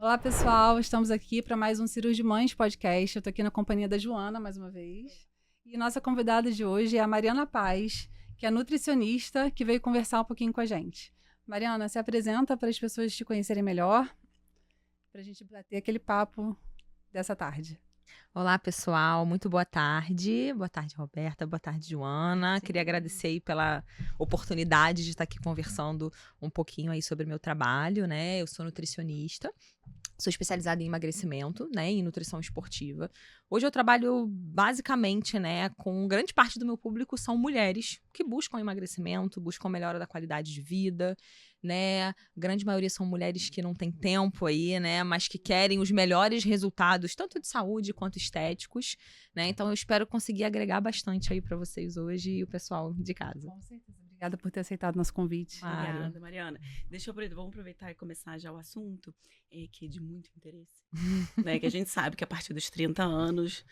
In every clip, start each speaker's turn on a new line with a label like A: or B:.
A: Olá, pessoal. Estamos aqui para mais um Cirurgia de Mães podcast. Eu estou aqui na companhia da Joana, mais uma vez. E nossa convidada de hoje é a Mariana Paz, que é nutricionista, que veio conversar um pouquinho com a gente. Mariana, se apresenta para as pessoas te conhecerem melhor, para a gente bater aquele papo dessa tarde.
B: Olá, pessoal. Muito boa tarde. Boa tarde, Roberta. Boa tarde, Joana.
A: Sim.
B: Queria agradecer aí pela oportunidade de estar aqui conversando um pouquinho aí sobre o meu trabalho, né? Eu sou nutricionista. Sou especializada em emagrecimento, né, em nutrição esportiva. Hoje eu trabalho basicamente, né, com grande parte do meu público são mulheres que buscam emagrecimento, buscam melhora da qualidade de vida, né? A grande maioria são mulheres que não têm tempo aí, né, mas que querem os melhores resultados, tanto de saúde quanto estéticos, né? Então eu espero conseguir agregar bastante aí para vocês hoje e o pessoal de casa.
A: Com certeza. Obrigada por ter aceitado nosso convite.
B: Claro.
C: Obrigada, Mariana. Vamos aproveitar e começar já o assunto, que é de muito interesse. Né? Que a gente sabe que a partir dos 30 anos,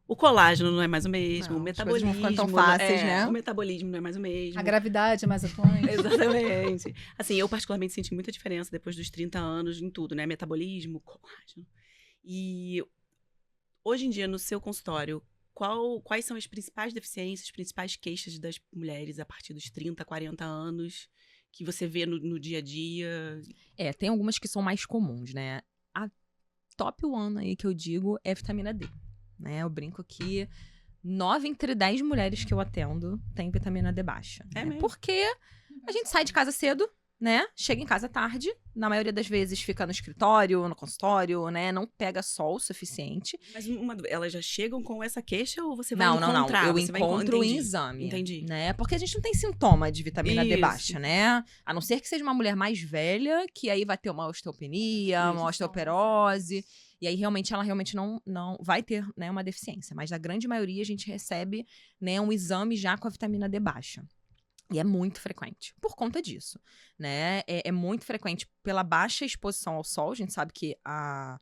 C: o colágeno não é mais o mesmo,
B: Não,
C: o
B: as coisas não
C: metabolismo
B: ficam tão fáceis, né?
C: O metabolismo não é mais o mesmo.
A: A gravidade é mais atuante.
C: Exatamente. Assim, eu particularmente senti muita diferença depois dos 30 anos em tudo, né? Metabolismo, colágeno. E hoje em dia, no seu consultório, quais são as principais deficiências, as principais queixas das mulheres a partir dos 30, 40 anos que você vê no dia a dia?
B: Tem algumas que são mais comuns, né? A top one aí que eu digo é vitamina D, né? Eu brinco que 9 entre 10 mulheres que eu atendo têm vitamina D baixa.
C: É
B: né?
C: mesmo?
B: Porque a gente sai de casa cedo, né? Chega em casa tarde, na maioria das vezes fica no escritório, no consultório, né? Não pega sol o suficiente.
C: Mas elas já chegam com essa queixa ou você vai
B: Não.
C: encontrar?
B: Eu
C: Você vai
B: encontro em
C: Entendi.
B: exame.
C: Entendi.
B: Né? Porque a gente não tem sintoma de vitamina D
C: Isso.
B: baixa, né? A não ser que seja uma mulher mais velha, que aí vai ter uma osteopenia, uma osteoporose. E aí, ela realmente não vai ter, né, uma deficiência. Mas, na grande maioria, a gente recebe, né, um exame já com a vitamina D baixa. E é muito frequente, por conta disso, né? É muito frequente pela baixa exposição ao sol. A gente sabe que a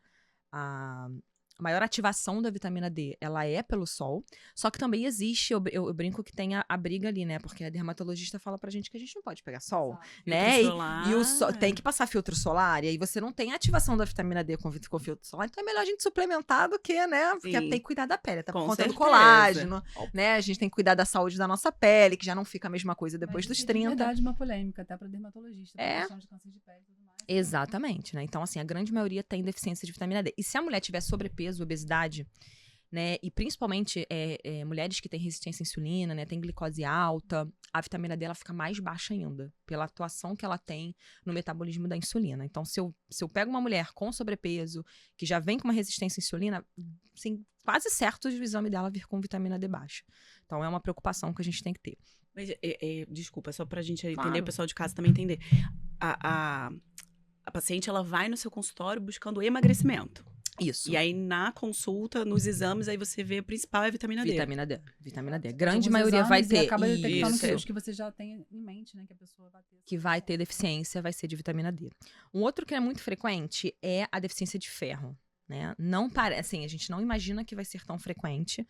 B: maior ativação da vitamina D, ela é pelo sol. Só que também existe, eu brinco que tem a briga ali, né? Porque a dermatologista fala pra gente que a gente não pode pegar sol, né?
C: Filtro solar.
B: E o sol tem que passar filtro solar, e aí você não tem a ativação da vitamina D com filtro solar. Então é melhor a gente suplementar do que, né? Porque
C: Sim.
B: tem que cuidar da pele, até por
C: Com
B: conta do
C: certeza.
B: colágeno, né? A gente tem que cuidar da saúde da nossa pele, que já não fica a mesma coisa depois dos
A: Mas isso
B: 30.
A: É de verdade uma polêmica, até para dermatologista, por questão de câncer de pele e tudo mais.
B: Exatamente, né? Então, assim, a grande maioria tem deficiência de vitamina D. E se a mulher tiver sobrepeso, obesidade, né? E principalmente mulheres que têm resistência à insulina, né? Tem glicose alta, a vitamina D ela fica mais baixa ainda, pela atuação que ela tem no metabolismo da insulina. Então, se eu pego uma mulher com sobrepeso, que já vem com uma resistência à insulina, assim, quase certo o exame dela vir com vitamina D baixa. Então, é uma preocupação que a gente tem que ter.
C: Mas, desculpa, só pra gente
B: Claro.
C: entender, o pessoal de casa também entender. A paciente, ela vai no seu consultório buscando emagrecimento.
B: Isso.
C: E aí, na consulta, nos exames, aí você vê a principal é a vitamina D.
B: Vitamina D. Grande
A: Alguns
B: maioria vai
A: exames
B: ter.
A: E acaba detectando
C: Isso.
A: os que você já tem em mente, né? Que a pessoa vai ter.
B: Que vai ter deficiência, vai ser de vitamina D. Um outro que é muito frequente é a deficiência de ferro, né? Não parece, assim, a gente não imagina que vai ser tão frequente,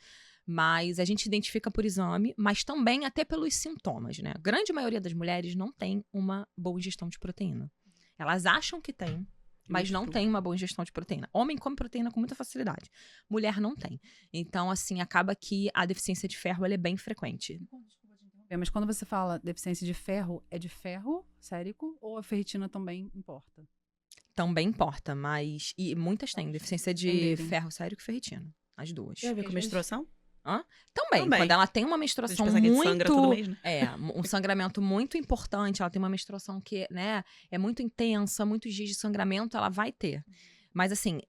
B: mas a gente identifica por exame, mas também até pelos sintomas, né? A grande maioria das mulheres não tem uma boa ingestão de proteína. Elas acham que tem, mas não tem uma boa ingestão de proteína. Homem come proteína com muita facilidade. Mulher não tem. Então, assim, acaba que a deficiência de ferro ela é bem frequente.
A: Desculpa te interromper, mas quando você fala deficiência de ferro, é de ferro sérico ou a ferritina também importa?
B: Também importa, mas... E muitas têm deficiência de
A: Entenderem.
B: ferro sérico e ferritina. As duas.
C: Tem a ver com menstruação?
B: Também.
C: Também.
B: Quando ela tem uma
C: A
B: menstruação
C: gente pensa que a gente sangra todo mês, né?
B: um sangramento muito importante, ela tem uma menstruação que, né, é muito intensa, muitos dias de sangramento, ela vai ter. Mas, assim,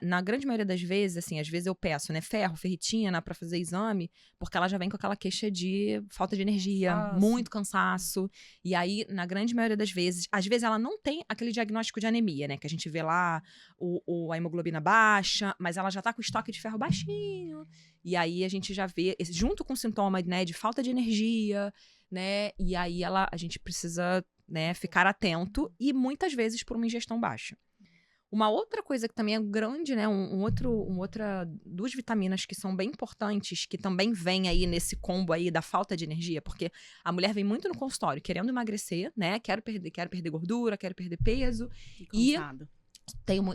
B: na grande maioria das vezes, assim, às vezes eu peço, né, ferro, ferritina pra fazer exame, porque ela já vem com aquela queixa de falta de energia,
A: Cansaço.
B: muito cansaço. E aí, na grande maioria das vezes, às vezes ela não tem aquele diagnóstico de anemia, né, que a gente vê lá a hemoglobina baixa, mas ela já tá com o estoque de ferro baixinho. E aí a gente já vê, junto com o sintoma, né, de falta de energia, né, e aí a gente precisa, né, ficar atento e muitas vezes por uma ingestão baixa. Uma outra coisa que também é grande, né, duas vitaminas que são bem importantes, que também vem aí nesse combo aí da falta de energia, porque a mulher vem muito no consultório querendo emagrecer, né, quero perder gordura, quero perder peso.
C: E cansada.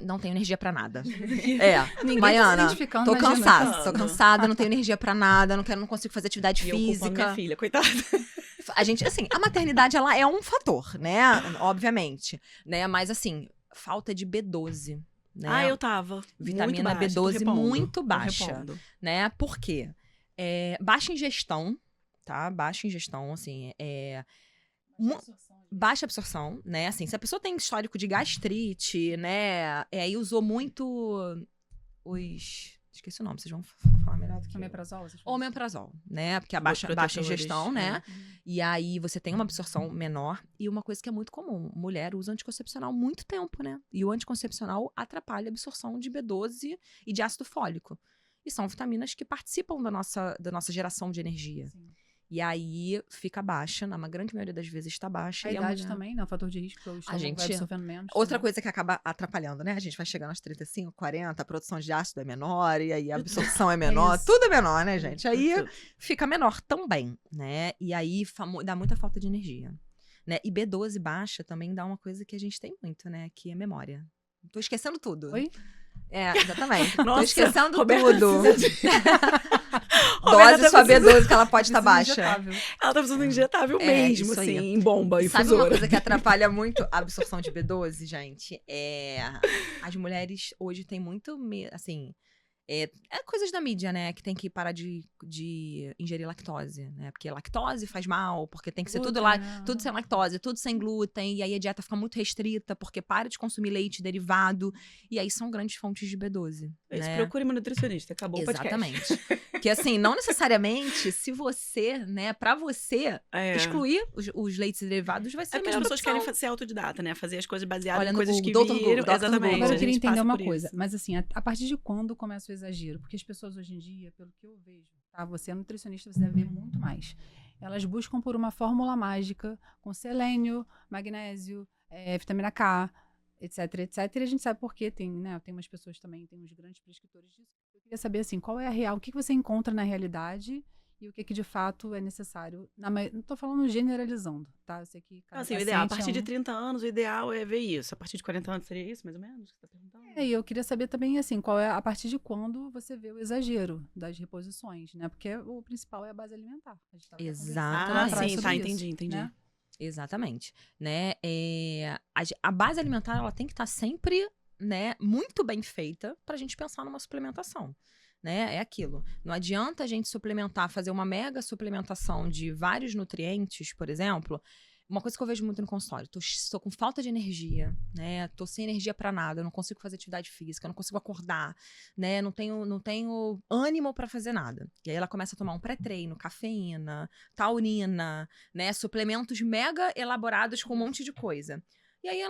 B: Não tenho energia pra nada.
A: Ninguém
B: Mariana,
A: tá se identificando,
B: tô
A: imagina.
B: cansada. Tô cansada, não tenho energia pra nada, não consigo fazer atividade
C: E eu culpando
B: física.
C: minha filha, coitada.
B: A gente, assim, a maternidade, ela é um fator, né? Obviamente, né? Mas, assim, falta de B12, né?
C: Eu tava.
B: Vitamina
C: muito baixa, tô
B: B12
C: repondo,
B: muito
C: tô
B: baixa,
C: repondo.
B: né? Por quê? Baixa ingestão, tá? Baixa ingestão, assim, baixa absorção, né? Assim, se a pessoa tem histórico de gastrite, né? Aí usou muito esqueci o nome, vocês vão falar melhor do que eu.
A: Omeprazol?
B: Omeprazol, né? Porque a
C: Os
B: baixa ingestão,
C: protetores,
B: né? E aí você tem uma absorção menor. E uma coisa que é muito comum, mulher usa anticoncepcional há muito tempo, né? E o anticoncepcional atrapalha a absorção de B12 e de ácido fólico. E são vitaminas que participam da nossa geração de energia.
A: Sim.
B: E aí fica baixa, na grande maioria das vezes está baixa.
A: A
B: e
A: idade
B: mulher...
A: também, né? O fator de risco, porque o estômago vai absorvendo menos.
B: Outra
A: também.
B: coisa que acaba atrapalhando, né? A gente vai chegando aos 35, 40, a produção de ácido é menor, e aí a absorção é menor,
A: isso.
B: tudo é menor, né, gente? Aí
C: Tudo.
B: fica menor também, né? E aí dá muita falta de energia, né? E B12 baixa também dá uma coisa que a gente tem muito, né? Que é memória. Tô esquecendo tudo.
A: Oi?
B: Exatamente. Tô
C: Nossa,
B: esquecendo
C: Roberta
B: tudo.
C: Roberta
B: Dose sua
C: precisa-
B: B12 que ela pode estar baixa.
A: Injetável.
C: Ela tá precisando de injetável mesmo,
B: isso aí.
C: assim, em bomba,
B: E sabe uma
C: infusora.
B: coisa que atrapalha muito a absorção de B12, gente? As mulheres hoje têm muito, assim... coisas da mídia, né? Que tem que parar de ingerir lactose, né? Porque lactose faz mal, porque tem que ser tudo lá, tudo sem lactose, tudo sem glúten, e aí a dieta fica muito restrita, porque para de consumir leite derivado, e aí são grandes fontes de B12.
C: Isso,
B: né?
C: procure uma nutricionista, acabou o podcast.
B: Exatamente. Que assim, não necessariamente, se você, né, pra você excluir os leites derivados, vai ser
C: É porque as pessoas querem ser autodidata, né? Fazer as coisas baseadas
B: Olha
C: em
B: no
C: coisas
B: Google,
C: que
B: Dr.
C: viram.
B: Google, Dr.
C: Exatamente.
B: Google.
A: Agora eu
C: a
A: queria
C: gente
A: entender
C: passa
A: uma
C: por
A: coisa,
C: isso.
A: mas assim, a partir de quando começa o exagero? Porque as pessoas hoje em dia, pelo que eu vejo, tá? Você é nutricionista, você deve ver muito mais. Elas buscam por uma fórmula mágica com selênio, magnésio, vitamina K, etc, etc. E a gente sabe por quê, tem umas pessoas também, tem uns grandes prescritores disso. Eu queria saber, assim, qual é a real, o que você encontra na realidade e o que de fato é necessário. Não estou falando generalizando, tá? Eu sei que cada
C: Assim, o ideal, a
A: paciente
C: partir de 30 anos, o ideal é ver isso. A partir de 40 anos seria isso, mais ou menos? Que você tá perguntando?
A: E eu queria saber também, assim, qual é a partir de quando você vê o exagero das reposições, né? Porque o principal é a base alimentar. A gente tava
B: Exatamente.
A: conversando lá atrás
C: sim,
A: sobre
C: tá,
A: isso,
C: entendi.
A: né?
B: Exatamente, né? A base alimentar, ela tem que estar sempre, né, muito bem feita pra gente pensar numa suplementação, né? É aquilo. Não adianta a gente suplementar, fazer uma mega suplementação de vários nutrientes, por exemplo. Uma coisa que eu vejo muito no consultório, tô com falta de energia, né? Tô sem energia pra nada, eu não consigo fazer atividade física, eu não consigo acordar, né? Não tenho ânimo pra fazer nada. E aí ela começa a tomar um pré-treino, cafeína, taurina, né? Suplementos mega elaborados com um monte de coisa. E aí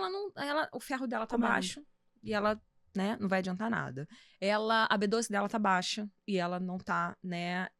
B: o ferro dela tá baixo e ela, né, não vai adiantar nada. A B12 dela tá baixa e ela não tá, né,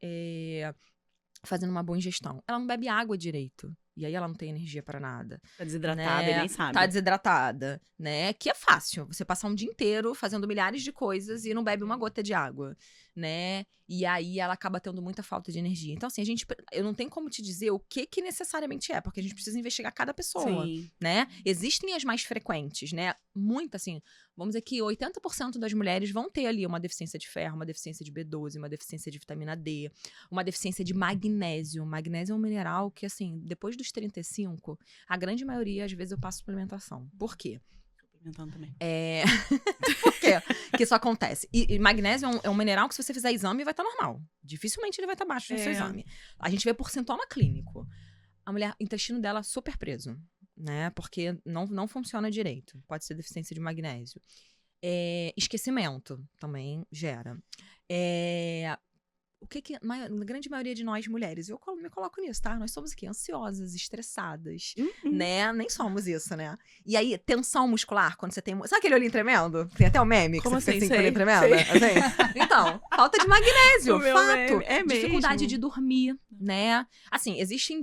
B: fazendo uma boa ingestão. Ela não bebe água direito. E aí ela não tem energia pra nada.
C: Tá desidratada e nem sabe.
B: Tá desidratada, né? Que é fácil. Você passar um dia inteiro fazendo milhares de coisas e não bebe uma gota de água, né? E aí ela acaba tendo muita falta de energia. Então, assim, eu não tenho como te dizer o que necessariamente é, porque a gente precisa investigar cada pessoa,
C: Sim.
B: né? Existem as mais frequentes, né? Muito, assim, vamos dizer que 80% das mulheres vão ter ali uma deficiência de ferro, uma deficiência de B12, uma deficiência de vitamina D, uma deficiência de magnésio. Magnésio é um mineral que, assim, depois dos 35, a grande maioria, às vezes, eu passo suplementação. Por quê?
C: Suplementando também.
B: Por quê que isso acontece? E magnésio é um mineral que, se você fizer exame, vai estar normal. Dificilmente ele vai estar baixo no seu exame. A gente vê por sintoma clínico. A mulher, o intestino dela super preso, né? Porque não funciona direito. Pode ser deficiência de magnésio. Esquecimento também gera. O que na grande maioria de nós mulheres, eu me coloco nisso, tá? Nós somos o quê? Ansiosas, estressadas, né? Nem somos isso, né? E aí, tensão muscular, quando você tem... Sabe aquele olhinho tremendo? Tem até o meme que
C: Como
B: você fica
C: assim?
B: com o olhinho
C: Sei,
B: tremendo? Assim? Então, falta de magnésio,
C: O meu
B: fato.
C: meme é
B: Dificuldade
C: mesmo.
B: de dormir, né? Assim, existem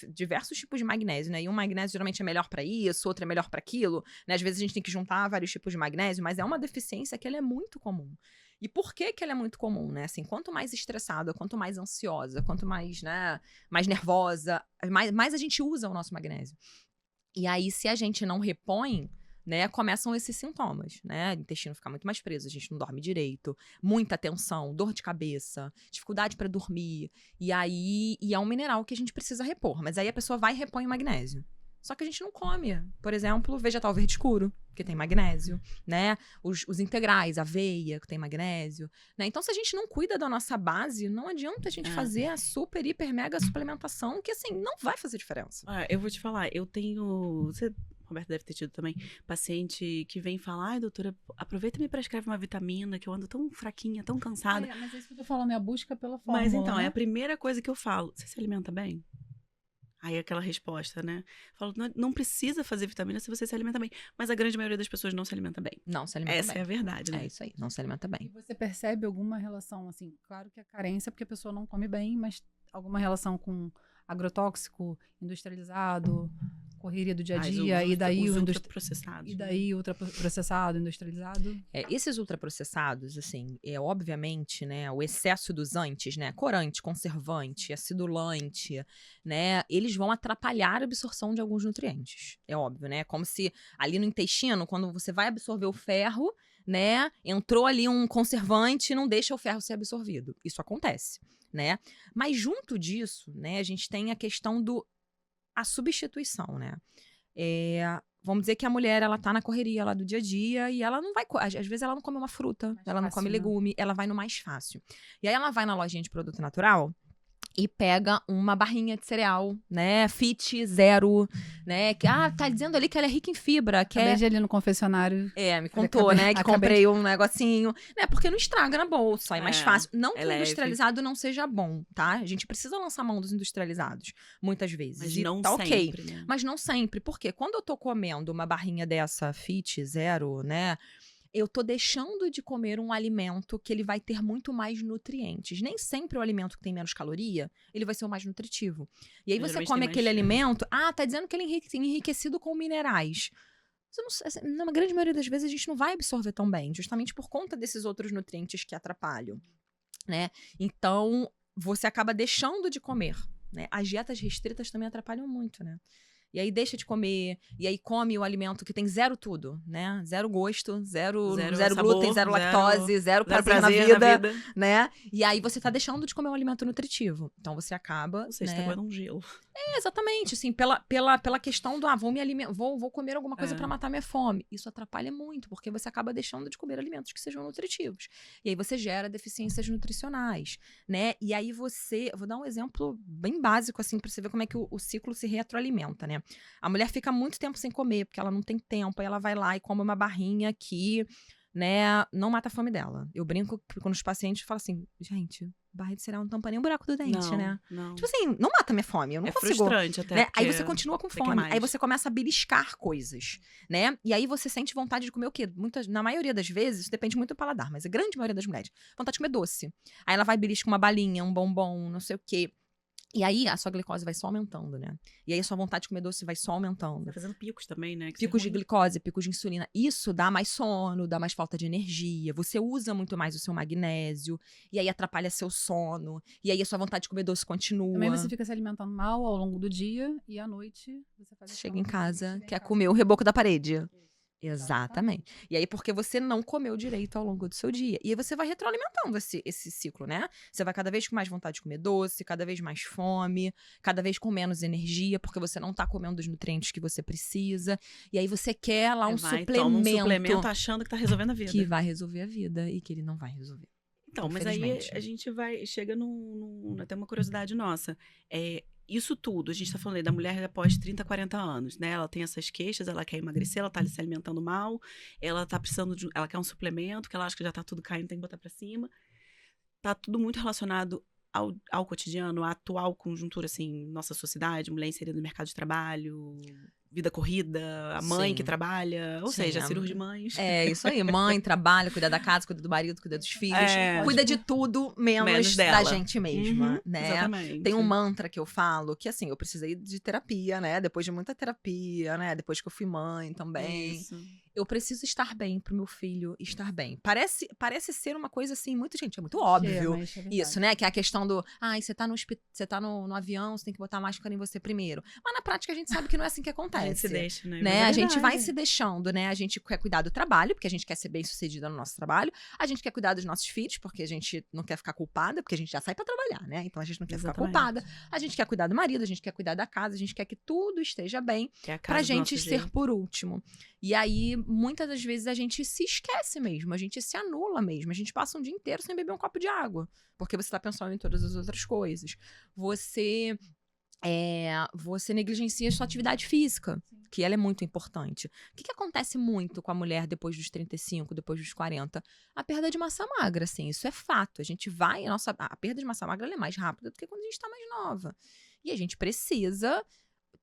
B: diversos tipos de magnésio, né? E um magnésio geralmente é melhor pra isso, outro é melhor pra aquilo, né? Às vezes a gente tem que juntar vários tipos de magnésio, mas é uma deficiência que ela é muito comum. E por que ela é muito comum, né? Assim, quanto mais estressada, quanto mais ansiosa, quanto mais, né, mais nervosa, mais a gente usa o nosso magnésio. E aí, se a gente não repõe, né, começam esses sintomas, né? O intestino fica muito mais preso, a gente não dorme direito, muita tensão, dor de cabeça, dificuldade para dormir. E é um mineral que a gente precisa repor. Mas aí a pessoa vai e repõe o magnésio. Só que a gente não come, por exemplo, vegetal verde escuro, que tem magnésio, né? Os integrais, aveia, que tem magnésio, né? Então, se a gente não cuida da nossa base, não adianta a gente fazer a super, hiper, mega suplementação, que assim, não vai fazer diferença.
C: Eu vou te falar, eu tenho... Roberto deve ter tido também, paciente que vem falar, ai, doutora, aproveita e me prescreve uma vitamina, que eu ando tão fraquinha, tão cansada.
A: Mas é isso que eu tô falando, é a busca pela fórmula.
C: Mas então,
A: né?
C: é a primeira coisa que eu falo. Você se alimenta bem? Aí aquela resposta, né? Eu falo, não precisa fazer vitamina se você se alimenta bem. Mas a grande maioria das pessoas não se alimenta bem.
B: Não se alimenta bem.
C: Essa é a verdade, né?
B: É isso aí, não se alimenta
A: E
B: bem.
A: você percebe alguma relação, assim, claro que é carência porque a pessoa não come bem, mas alguma relação com agrotóxico, industrializado, correria do dia a dia, e daí
C: os
A: o
C: ultraprocessados.
A: E daí ultraprocessado, industrializado?
B: Esses ultraprocessados, assim, obviamente, né, o excesso dos antes, né, corante, conservante, acidulante, né, eles vão atrapalhar a absorção de alguns nutrientes. É óbvio, né? Como se ali no intestino, quando você vai absorver o ferro, né, entrou ali um conservante e não deixa o ferro ser absorvido. Isso acontece, né? Mas junto disso, né, a gente tem a questão a substituição, né? Vamos dizer que a mulher, ela tá na correria lá do dia a dia e ela não vai... Às vezes ela não come uma fruta,
A: Mais
B: ela não
A: fácil,
B: come
A: né?
B: legume, ela vai no mais fácil. E aí ela vai na lojinha de produto natural e pega uma barrinha de cereal, né? Fit, zero, né? Que, tá dizendo ali que ela é rica em fibra, que
A: Acabei de ir ali no confessionário.
B: me contou, né? Que
A: acabei
B: comprei um negocinho, né? Porque não estraga na bolsa, é mais fácil. Não que o
C: leve.
B: industrializado não seja bom, tá? A gente precisa lançar mão dos industrializados, muitas vezes.
C: Mas
B: e
C: não
B: tá ok.
C: sempre, né?
B: Mas não sempre. Por quê? Quando eu tô comendo uma barrinha dessa Fit, zero, né? Eu tô deixando de comer um alimento que ele vai ter muito mais nutrientes. Nem sempre o alimento que tem menos caloria, ele vai ser o mais nutritivo. E aí você
C: Geralmente
B: come
C: tem
B: aquele
C: mais-
B: alimento, tá dizendo que ele é enriquecido com minerais. Na grande maioria das vezes a gente não vai absorver tão bem, justamente por conta desses outros nutrientes que atrapalham, né? Então, você acaba deixando de comer, né? As dietas restritas também atrapalham muito, né? E aí deixa de comer, e aí come o alimento que tem zero tudo, né? Zero gosto, zero
C: sabor,
B: glúten, zero lactose, zero prazer na vida, né? E aí você tá deixando de comer um alimento nutritivo. Então você acaba,
C: Você
B: né?
C: está comendo um gelo.
B: Exatamente, assim, pela questão do, vou me alimentar, vou comer alguma coisa pra matar minha fome. Isso atrapalha muito, porque você acaba deixando de comer alimentos que sejam nutritivos. E aí você gera deficiências nutricionais, né? E aí eu vou dar um exemplo bem básico, assim, pra você ver como é que o ciclo se retroalimenta, né? A mulher fica muito tempo sem comer, porque ela não tem tempo, aí ela vai lá e come uma barrinha que, né, não mata a fome dela. Eu brinco quando os pacientes falam assim, gente, barra de cereal não tampa nem o buraco do dente, né?
C: Não.
B: Tipo assim, não mata minha fome, eu não
C: É
B: consigo.
C: frustrante até.
B: Né? Aí
C: porque
B: você continua com
C: tem que
B: fome,
C: mais.
B: aí você começa a beliscar coisas, né? E aí você sente vontade de comer o quê? Na maioria das vezes, isso depende muito do paladar, mas a grande maioria das mulheres, vontade de comer doce. Aí ela vai beliscar uma balinha, um bombom, não sei o quê. E aí a sua glicose vai só aumentando, né? E aí a sua vontade de comer doce vai só aumentando.
C: Tá fazendo picos também, né? Que
B: Picos
C: isso é
B: de
C: ruim.
B: glicose, picos de insulina. Isso dá mais sono, dá mais falta de energia. Você usa muito mais o seu magnésio. E aí atrapalha seu sono. E aí a sua vontade de comer doce continua.
A: Também você fica se alimentando mal ao longo do dia e à noite você faz
B: Você
A: aquela
B: chega em
A: coisa,
B: casa,
A: chega em
B: quer
A: casa.
B: comer o reboco da parede. Exatamente. E aí, porque você não comeu direito ao longo do seu dia. E aí você vai retroalimentando esse ciclo, né? Você vai cada vez com mais vontade de comer doce, cada vez mais fome, cada vez com menos energia, porque você não tá comendo os nutrientes que você precisa. E aí você quer lá um
C: Toma um
B: suplemento
C: suplemento achando que tá resolvendo a vida.
B: que vai resolver a vida e que ele não vai resolver.
C: Então, mas aí
B: Infelizmente.
C: a gente chega até uma curiosidade nossa. Isso tudo, a gente tá falando aí da mulher após 30, 40 anos, né? Ela tem essas queixas, ela quer emagrecer, ela tá ali se alimentando mal, ela tá precisando ela quer um suplemento, que ela acha que já tá tudo caindo, tem que botar pra cima. Tá tudo muito relacionado ao cotidiano, à atual conjuntura, assim, nossa sociedade, mulher inserida no mercado de trabalho, vida corrida, a mãe
B: Sim.
C: que trabalha, ou
B: Sim,
C: seja, a cirurgia de mães.
B: É, isso aí. Mãe, trabalha, cuida da casa, cuida do marido, cuida dos filhos. Cuida de tudo, menos da
C: dela.
B: gente mesma, né?
C: Exatamente.
B: Tem um mantra que eu falo, que assim, eu precisei de terapia, né? Depois de muita terapia, né? Depois que eu fui mãe também.
C: Isso.
B: Eu preciso estar bem pro meu filho estar bem. Parece ser uma coisa assim, gente, é muito óbvio isso, né? Que é a questão do, você tá no avião, você tem que botar a máscara em você primeiro. Mas na prática a gente sabe que não é assim que acontece.
C: A gente se deixa, né?
B: A gente vai se deixando, né? A gente quer cuidar do trabalho, porque a gente quer ser bem-sucedida no nosso trabalho. A gente quer cuidar dos nossos filhos, porque a gente não quer ficar culpada, porque a gente já sai pra trabalhar, né? Então a gente não quer ficar culpada. A gente quer cuidar do marido, a gente quer cuidar da casa, a gente quer que tudo esteja bem, pra gente ser por último. E aí, muitas das vezes, a gente se esquece mesmo, a gente se anula mesmo, a gente passa um dia inteiro sem beber um copo de água, porque você tá pensando em todas as outras coisas. Você negligencia a sua atividade física, que ela é muito importante. O que acontece muito com a mulher depois dos 35, depois dos 40? A perda de massa magra, assim, isso é fato. A gente vai, a perda de massa magra ela é mais rápida do que quando a gente tá mais nova. E a gente precisa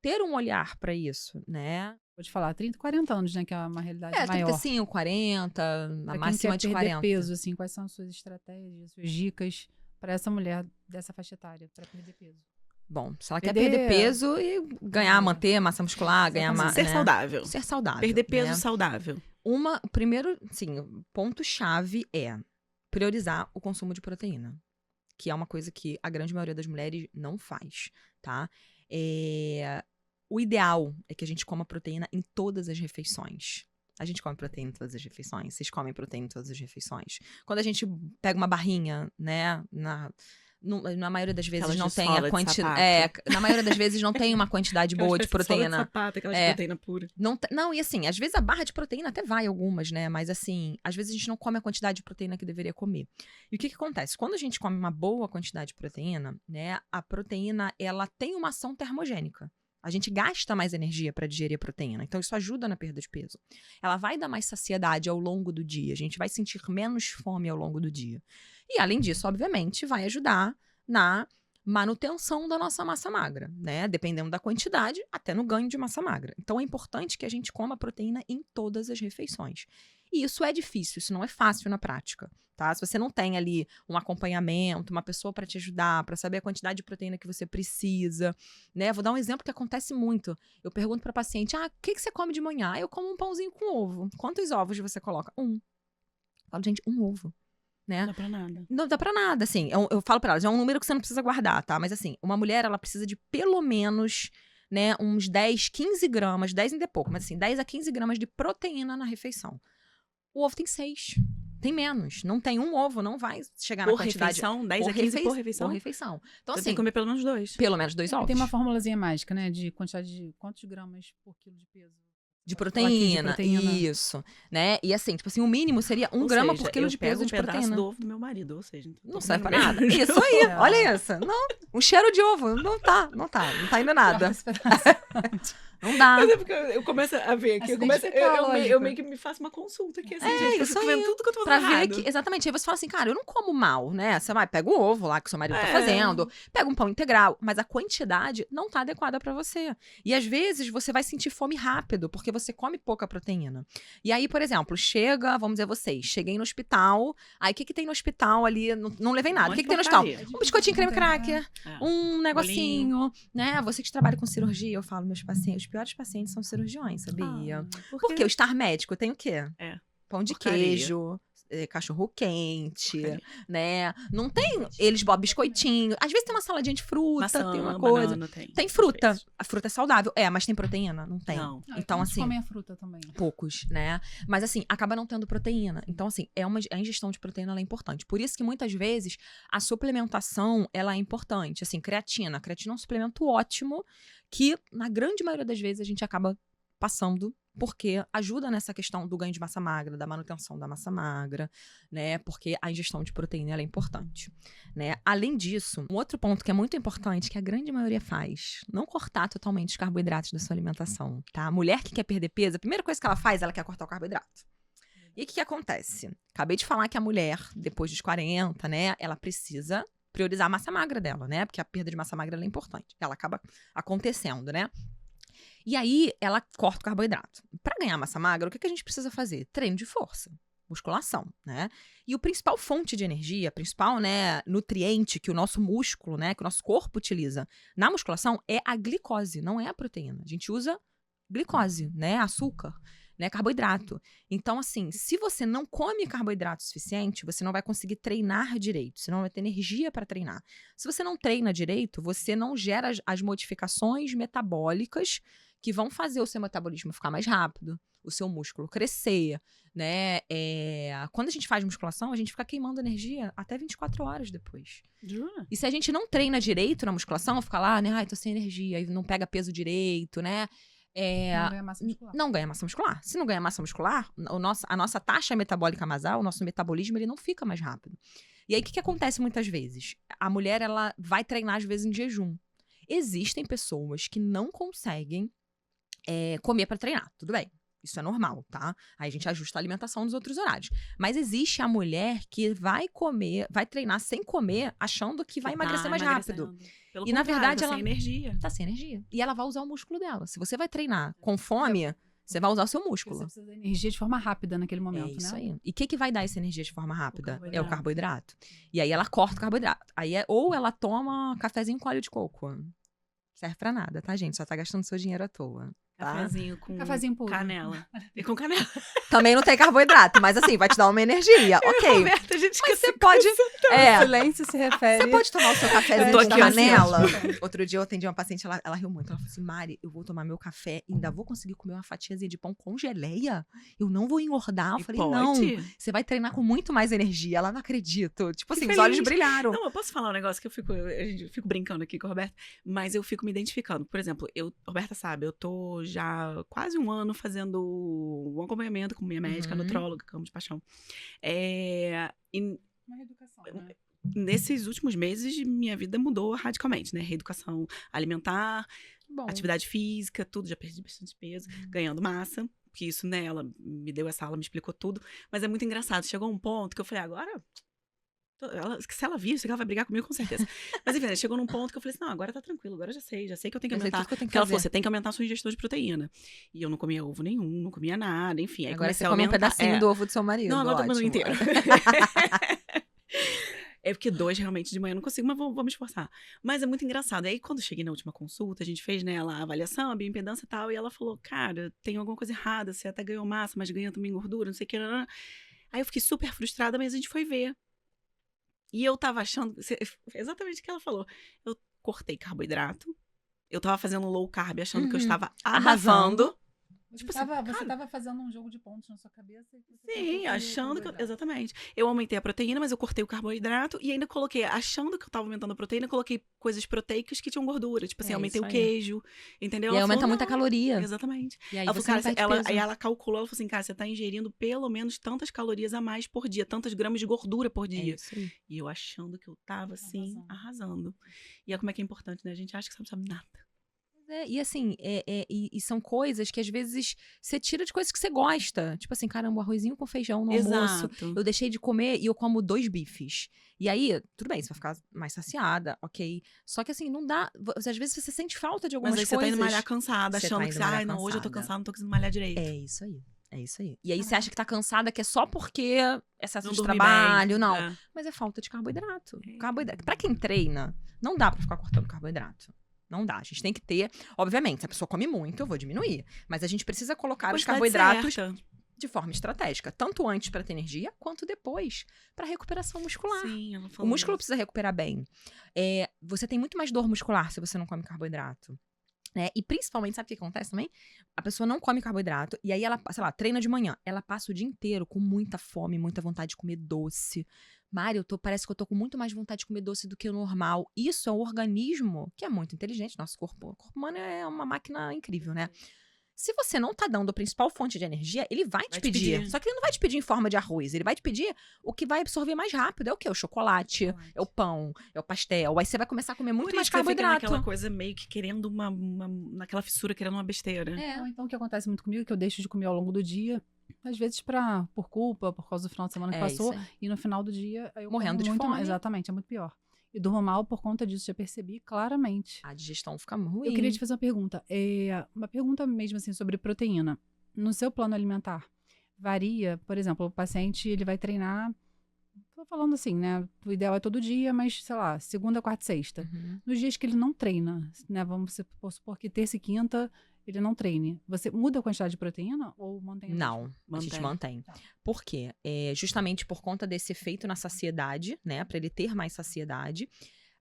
B: ter um olhar pra isso, né?
A: Vou te falar, 30, 40 anos, né? Que é uma realidade maior.
B: 35, 40, a máxima de 40.
A: Peso, assim, quais são as suas estratégias, suas dicas para essa mulher dessa faixa etária, para perder peso?
B: Bom, se ela quer perder peso e ganhar, manter massa muscular, ganhar massa.
C: Ser saudável.
B: Ser saudável.
C: Perder peso saudável.
B: O primeiro, ponto-chave é priorizar o consumo de proteína, que é uma coisa que a grande maioria das mulheres não faz, tá? O ideal é que a gente coma proteína em todas as refeições. A gente come proteína em todas as refeições. Vocês comem proteína em todas as refeições. Quando a gente pega uma barrinha, né, na maioria das vezes não tem a quantidade. Na maioria das vezes não tem uma quantidade boa de proteína.
C: De sapato, aquela de proteína pura.
B: Não, e assim, às vezes a barra de proteína até vai algumas, né? Mas assim, às vezes a gente não come a quantidade de proteína que deveria comer. E o que acontece? Quando a gente come uma boa quantidade de proteína, né? A proteína, ela tem uma ação termogênica. A gente gasta mais energia para digerir a proteína. Então, isso ajuda na perda de peso. Ela vai dar mais saciedade ao longo do dia. A gente vai sentir menos fome ao longo do dia. E, além disso, obviamente, vai ajudar na manutenção da nossa massa magra, né? Dependendo da quantidade, até no ganho de massa magra. Então, é importante que a gente coma proteína em todas as refeições. E isso é difícil, isso não é fácil na prática, tá? Se você não tem ali um acompanhamento, uma pessoa para te ajudar, para saber a quantidade de proteína que você precisa, né? Vou dar um exemplo que acontece muito. Eu pergunto para paciente, o que você come de manhã? Eu como um pãozinho com ovo. Quantos ovos você coloca? 1. Eu falo, gente, 1 ovo. Né?
C: Não dá pra nada.
B: Não dá pra nada, assim. Eu falo pra elas, é um número que você não precisa guardar, tá? Mas assim, uma mulher, ela precisa de pelo menos, né, uns 10, 15 gramas, 10 ainda é pouco, mas assim, 10 a 15 gramas de proteína na refeição. O ovo tem 6. Tem menos. Não tem um ovo, não vai chegar na quantidade.
C: Refeição? 10 a 15 por refeição?
B: Por refeição. Então, assim,
C: tem que comer pelo menos 2.
B: Pelo menos 2 ovos.
A: Tem uma formulazinha mágica, né? De quantidade de quantos gramas por quilo de peso.
B: De proteína, isso, né? E assim, tipo assim, o mínimo seria 1 grama por quilo de peso de proteína.
C: Eu pego um pedaço do ovo do meu marido, ou seja...
B: Não serve pra nada. Isso aí, olha isso. Não, um cheiro de ovo, não tá indo nada. Não dá.
C: Mas é porque eu começo a ver aqui, eu meio que me faço uma consulta aqui, assim, gente, eu fico vendo tudo que eu tô fazendo errado.
B: Exatamente, aí você fala assim, cara, eu não como mal, né? Você vai, pega o ovo lá que seu marido tá fazendo, pega um pão integral, mas a quantidade não tá adequada pra você. E às vezes você vai sentir fome rápido, porque você come pouca proteína. E aí, por exemplo, vamos dizer vocês, cheguei no hospital, aí o que tem no hospital ali? Não levei nada. O que tem no hospital? Um biscoitinho creme cracker, um negocinho, bolinho, né? Você que trabalha com cirurgia, eu falo, meus pacientes, os piores pacientes são cirurgiões, sabia? Porque o estar médico tem o quê? Pão de queijo, cachorro quente, né? Não tem eles biscoitinho. Às vezes tem uma saladinha de fruta, maçã, tem uma coisa.
C: Banana,
B: tem fruta. A fruta é saudável. Mas tem proteína? Não tem.
C: Não.
B: Então, assim.
A: comem a fruta também.
B: Poucos, né? Mas, assim, acaba não tendo proteína. Então, assim, a ingestão de proteína ela é importante. Por isso que muitas vezes a suplementação ela é importante. Assim, creatina. Creatina é um suplemento ótimo que, na grande maioria das vezes, a gente acaba passando, porque ajuda nessa questão do ganho de massa magra, da manutenção da massa magra, né? Porque a ingestão de proteína ela é importante, né? Além disso, um outro ponto que é muito importante, que a grande maioria faz, não cortar totalmente os carboidratos da sua alimentação, tá? A mulher que quer perder peso, a primeira coisa que ela faz, ela quer cortar o carboidrato. E o que acontece? Acabei de falar que a mulher, depois dos 40, né, ela precisa priorizar a massa magra dela, né? Porque a perda de massa magra ela é importante. Ela acaba acontecendo, né? E aí, ela corta o carboidrato. Para ganhar massa magra, o que a gente precisa fazer? Treino de força, musculação, né? E o principal fonte de energia, a principal, né, nutriente que o nosso músculo, né, que o nosso corpo utiliza na musculação é a glicose, não é a proteína. A gente usa glicose, né, açúcar. né? Carboidrato. Então, assim, se você não come carboidrato suficiente, você não vai conseguir treinar direito, você não vai ter energia para treinar. Se você não treina direito, você não gera as modificações metabólicas que vão fazer o seu metabolismo ficar mais rápido, o seu músculo crescer, né? Quando a gente faz musculação, a gente fica queimando energia até 24 horas depois.
C: Jura?
B: E se a gente não treina direito na musculação, fica lá, né? Ai, tô sem energia, e não pega peso direito, né?
A: Não ganha massa muscular.
B: Não ganha massa muscular. Se não ganha massa muscular, a nossa taxa metabólica basal, o nosso metabolismo, ele não fica mais rápido. E aí, o que acontece muitas vezes? A mulher, ela vai treinar, às vezes, em jejum. Existem pessoas que não conseguem comer para treinar, tudo bem. Isso é normal, tá? Aí a gente ajusta a alimentação nos outros horários. Mas existe a mulher que vai comer, vai treinar sem comer, achando que vai emagrecer mais rápido.
C: Pelo
B: E, na verdade,
C: tá
B: ela
C: sem energia.
B: tá sem energia. E ela vai usar o músculo dela. Se você vai treinar com fome, você vai usar o seu
A: Porque
B: músculo.
A: você precisa da energia de forma rápida naquele momento,
B: É isso
A: né?
B: aí. E o que vai dar essa energia de forma rápida?
C: carboidrato.
B: É o carboidrato. E aí ela corta o carboidrato. Aí ou ela toma cafezinho com óleo de coco. Serve pra nada, tá, gente? Só tá gastando seu dinheiro à toa. Tá?
C: Cafezinho com
A: Cafezinho puro.
C: canela. E com canela.
B: Também não tem carboidrato, mas assim, vai te dar uma energia, ok.
C: Roberta, a gente
B: Mas
C: esquece
B: você pode.
A: O silêncio se refere.
B: Você pode tomar o seu cafezinho
C: tô
B: com
C: aqui assim,
B: canela. Outro dia eu atendi uma paciente, ela riu muito. Ela falou assim, Mari, eu vou tomar meu café e ainda vou conseguir comer uma fatiazinha de pão com geleia? Eu não vou engordar? Eu
C: E
B: falei,
C: pode?
B: não, você vai treinar com muito mais energia. Ela não acredito. Tipo assim, os
C: feliz.
B: olhos brilharam.
C: Não, eu posso falar um negócio que eu fico brincando aqui com a Roberta, mas eu fico me identificando. Por exemplo, Roberta sabe, eu tô já quase um ano fazendo um acompanhamento com minha médica, nutróloga, que eu amo de paixão.
A: Uma reeducação, né?
C: Nesses últimos meses, minha vida mudou radicalmente, né? Reeducação alimentar,
A: Bom,
C: atividade física, tudo, já perdi bastante peso, ganhando massa, porque isso, né, ela me deu essa aula, me explicou tudo, mas é muito engraçado, chegou um ponto que eu falei, agora, se ela vir, ela vai brigar comigo com certeza, mas enfim, chegou num ponto que eu falei assim, não, agora tá tranquilo, agora eu já sei que eu tenho que aumentar, porque ela falou, você tem que aumentar a sua ingestão de proteína, e eu não comia ovo nenhum, não comia nada, enfim, aí
B: Agora você
C: comecei a
B: come um
C: aumentar,
B: pedacinho do ovo do seu marido.
C: não, agora eu tô comendo
B: ótimo.
C: inteiro. É porque 2 realmente de manhã eu não consigo, mas vou me esforçar. Mas é muito engraçado. Aí quando eu cheguei na última consulta, a gente fez, né, lá a avaliação, a bioimpedância e tal, e ela falou, cara, tem alguma coisa errada, você até ganhou massa, mas ganha também gordura, não sei o que. Aí eu fiquei super frustrada, mas a gente foi ver. E eu tava achando, exatamente o que ela falou. Eu cortei carboidrato, eu tava fazendo low carb, achando que eu estava arrasando.
A: Você
C: Tipo assim,
A: você tava fazendo um jogo de pontos na sua cabeça. E você
C: Sim, achando que... Exatamente. Eu aumentei a proteína, mas eu cortei o carboidrato e ainda coloquei, achando que eu tava aumentando a proteína, coloquei coisas proteicas que tinham gordura. Tipo assim, aumentei o queijo, entendeu?
B: E aí
C: Ela
B: aumenta
C: falou,
B: muita
C: não.
B: caloria.
C: Exatamente.
B: E aí
C: Ela
B: você
C: falou,
B: não
C: cara,
B: perde peso.
C: aí ela calculou, ela falou assim, cara, você tá ingerindo pelo menos tantas calorias a mais por dia, tantos gramas de gordura por
B: É
C: dia.
B: isso aí.
C: E eu achando que eu tava, assim, arrasando. E é como é que é importante, né? A gente acha que você não sabe nada.
B: E assim, e são coisas que às vezes você tira de coisas que você gosta. Tipo assim, caramba, arrozinho com feijão no almoço.
C: Exato.
B: Eu deixei de comer e eu como 2 bifes. E aí, tudo bem, você vai ficar mais saciada, ok. Só que assim, não dá. Às vezes você sente falta de algumas
C: Mas aí você
B: coisas.
C: tá indo malhar cansada,
B: Você
C: achando
B: tá
C: que
B: indo
C: você,
B: malhar
C: não, hoje eu tô
B: cansada.
C: cansada, não tô conseguindo malhar direito.
B: É isso aí. É isso aí. E aí você acha que tá cansada, que é só porque excesso
C: Não
B: de
C: dormi
B: trabalho,
C: bem.
B: não.
C: É.
B: Mas é falta de carboidrato.
C: É.
B: Carboidrato. Pra quem treina, não dá pra ficar cortando carboidrato. Não dá. A gente tem que ter. Obviamente, se a pessoa come muito, eu vou diminuir. Mas a gente precisa colocar os
C: Quantidade
B: carboidratos
C: certa.
B: de forma estratégica. Tanto antes pra ter energia, quanto depois pra recuperação muscular.
C: Sim, ela
B: O
C: falou
B: músculo
C: isso.
B: precisa recuperar bem. Você tem muito mais dor muscular se você não come carboidrato. Né? E principalmente, sabe o que acontece também? A pessoa não come carboidrato e aí ela, sei lá, treina de manhã. Ela passa o dia inteiro com muita fome, muita vontade de comer doce. Mari, parece que eu tô com muito mais vontade de comer doce do que o normal. Isso é um organismo que é muito inteligente. Nosso corpo humano é uma máquina incrível, né? Se você não tá dando a principal fonte de energia, ele vai te pedir. Só que ele não vai te pedir em forma de arroz. Ele vai te pedir o que vai absorver mais rápido. É o quê? O chocolate, é o pão, é o pastel. Aí você vai começar a comer muito
C: Por
B: mais
C: isso que você fica
B: carboidrato.
C: naquela coisa meio que querendo naquela fissura, querendo uma besteira.
A: Ou então o que acontece muito comigo é que eu deixo de comer ao longo do dia, às vezes por culpa, por causa do final de semana que passou,
B: isso aí.
A: e no final do dia eu
B: Morrendo
A: como
B: de
A: muito
B: fome.
A: mais. Exatamente, é muito pior. E durmo mal por conta disso, já percebi claramente.
B: A digestão fica ruim.
A: Eu queria te fazer uma pergunta. Uma pergunta mesmo assim sobre proteína. No seu plano alimentar, varia, por exemplo, o paciente ele vai treinar, tô falando assim, né? O ideal é todo dia, mas, sei lá, segunda, quarta e sexta. Nos dias que ele não treina, né? Vamos supor que terça e quinta ele não treine. Você muda a quantidade de proteína ou mantém a mesma?
B: Não, a gente mantém.
A: Tá.
B: Por quê? Justamente por conta desse efeito na saciedade, né? Pra ele ter mais saciedade.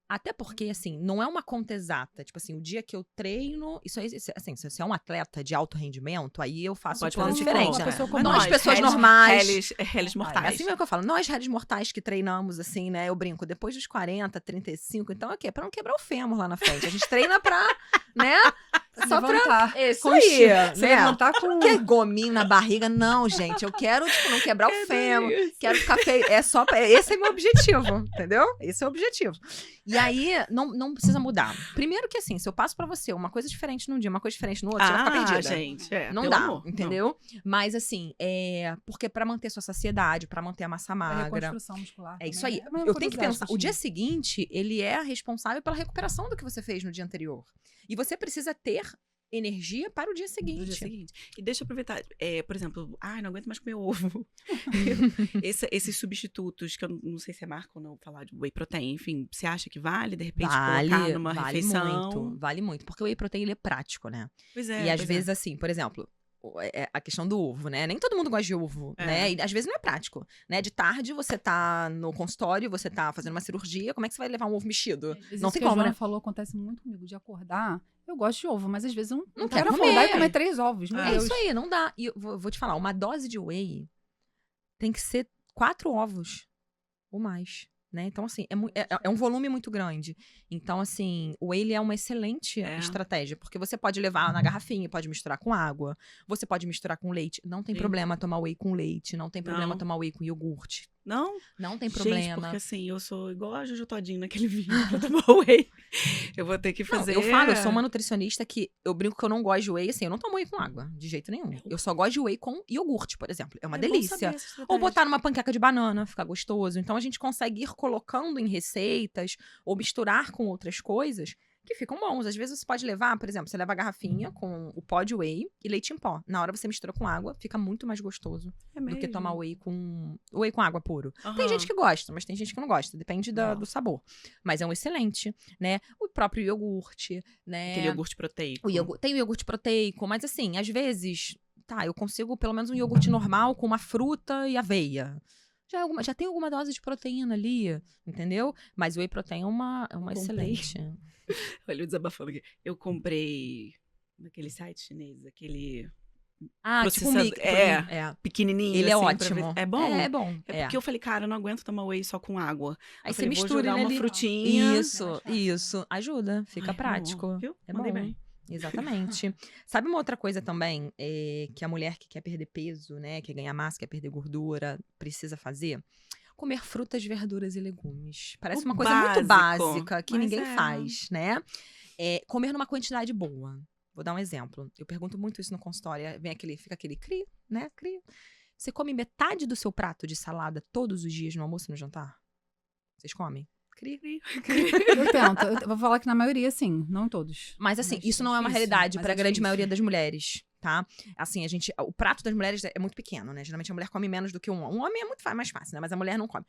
B: Até porque, assim, não é uma conta exata. Tipo assim, o dia que eu treino... Isso aí, assim, se você é um atleta de alto rendimento, aí eu faço um
C: Pode
B: plano
C: fazer
B: diferente.
A: uma pessoa
B: Mas
A: comum.
B: nós, pessoas
C: réis-
B: normais...
C: réis mortais.
B: É assim mesmo que eu falo. Nós, réis mortais que treinamos, assim, né? Eu brinco, depois dos 40, 35, então é o quê? Pra não quebrar o fêmur lá na frente. A gente treina pra, né? Só
A: levantar.
B: pra... Isso
A: Com
B: aí,
A: Você
B: né?
A: levantar com...
B: Não quer gominho na barriga, não, gente. Eu quero, tipo, não quebrar o fêmur. Quero ficar feio. É só pra... Esse é meu objetivo, entendeu? Esse é o objetivo. E aí, não precisa mudar. Primeiro que, assim, se eu passo pra você uma coisa diferente num dia, uma coisa diferente no outro, você vai ficar perdida.
C: Gente,
B: Não
C: pelo
B: dá,
C: amor,
B: entendeu? Mas, assim, porque pra manter sua saciedade, pra manter a massa
A: A
B: magra...
A: reconstrução muscular.
B: É isso
A: também,
B: aí.
A: né? Mas
B: Eu tenho que
A: curiosidade
B: pensar.
A: que
B: O
A: eu
B: dia
A: tinha.
B: seguinte, ele é responsável pela recuperação do que você fez no dia anterior. E você precisa ter energia para o dia seguinte.
C: No dia seguinte. E deixa eu aproveitar, por exemplo, não aguento mais comer ovo. Esses substitutos, que eu não sei se é marca ou não falar de whey protein, enfim, você acha que vale, de repente, colocar numa refeição?
B: Vale muito. Porque o whey protein, ele é prático, né?
C: Pois é.
B: E às vezes, assim, por exemplo, a questão do ovo, né? Nem todo mundo gosta de ovo, né? E às vezes não é prático, né? De tarde, você tá no consultório, você tá fazendo uma cirurgia, como é que você vai levar um ovo mexido? Não tem como,
A: a Joana
B: né?
A: falou, acontece muito comigo, de acordar. Eu gosto de ovo, mas às vezes eu não
B: quero
A: quero
B: comer.
A: acordar e comer 3 ovos. Meu
B: É
A: Deus.
B: isso aí, não dá. E eu vou te falar, uma dose de whey tem que ser 4 ovos ou mais, né? Então, assim, é um volume muito grande. Então, assim, o whey ele é uma excelente estratégia, porque você pode levar na garrafinha, pode misturar com água, você pode misturar com leite. Não tem problema tomar whey com leite, não tem problema tomar whey com iogurte.
C: Não?
B: Não tem
C: Gente,
B: problema.
C: porque assim, eu sou igual a Jojo Todinho naquele vídeo pra tomar whey. Eu vou ter que fazer...
B: Não, eu sou uma nutricionista que eu brinco que eu não gosto de whey, assim, eu não tomo whey com água, de jeito nenhum. Eu só gosto de whey com iogurte, por exemplo. É uma delícia. Ou botar numa panqueca de banana, fica gostoso. Então, a gente consegue ir colocando em receitas, ou misturar com outras coisas, que ficam bons. Às vezes você pode levar, por exemplo, você leva a garrafinha com o pó de whey e leite em pó. Na hora você mistura com água, fica muito mais gostoso do que tomar whey com água puro. Tem gente que gosta, mas tem gente que não gosta. Depende do sabor. Mas é um excelente, né? O próprio iogurte, né?
C: Aquele iogurte proteico.
B: Tem o iogurte proteico, mas assim, às vezes, eu consigo pelo menos um iogurte normal com uma fruta e aveia. Já tem alguma dose de proteína ali, entendeu? Mas o whey protein é uma excelente.
C: Olha, eu desabafando aqui. Eu comprei naquele site chinês, aquele...
B: Tipo um
C: pequenininho.
B: Ele
C: assim,
B: é ótimo.
C: É bom?
B: É bom.
C: É porque eu falei, cara, eu não aguento tomar whey só com água.
B: Aí
C: falei,
B: você mistura
C: vou jogar
B: ele
C: uma
B: ali.
C: frutinha.
B: Isso. Ajuda. Fica prático.
C: Viu?
B: É
C: Mandei
B: bom.
C: bem.
B: Exatamente. Sabe uma outra coisa também que a mulher que quer perder peso, né, quer ganhar massa, quer perder gordura, precisa fazer? Comer frutas, verduras e legumes. Parece uma coisa muito básica que ninguém faz, né? Comer numa quantidade boa. Vou dar um exemplo. Eu pergunto muito isso no consultório. Fica aquele cri, né? Cri. Você come metade do seu prato de salada todos os dias no almoço e no jantar? Vocês comem?
A: Eu tento. Eu vou falar que na maioria, sim. Não todos.
B: Mas assim, isso não é uma realidade para a grande maioria das mulheres, tá? Assim, o prato das mulheres é muito pequeno, né? Geralmente a mulher come menos do que um homem. Um homem é muito mais fácil, né? Mas a mulher não come.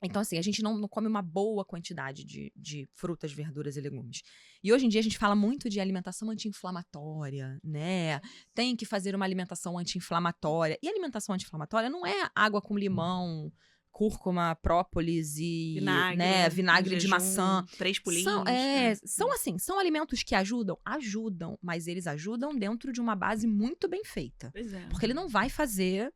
B: Então, assim, a gente não come uma boa quantidade de frutas, verduras e legumes. E hoje em dia a gente fala muito de alimentação anti-inflamatória, né? Tem que fazer uma alimentação anti-inflamatória. E alimentação anti-inflamatória não é água com limão, cúrcuma, própolis e vinagre de maçã.
C: 3 pulinhos.
B: São alimentos que ajudam, mas eles ajudam dentro de uma base muito bem feita.
C: Pois é.
B: Porque ele não vai fazer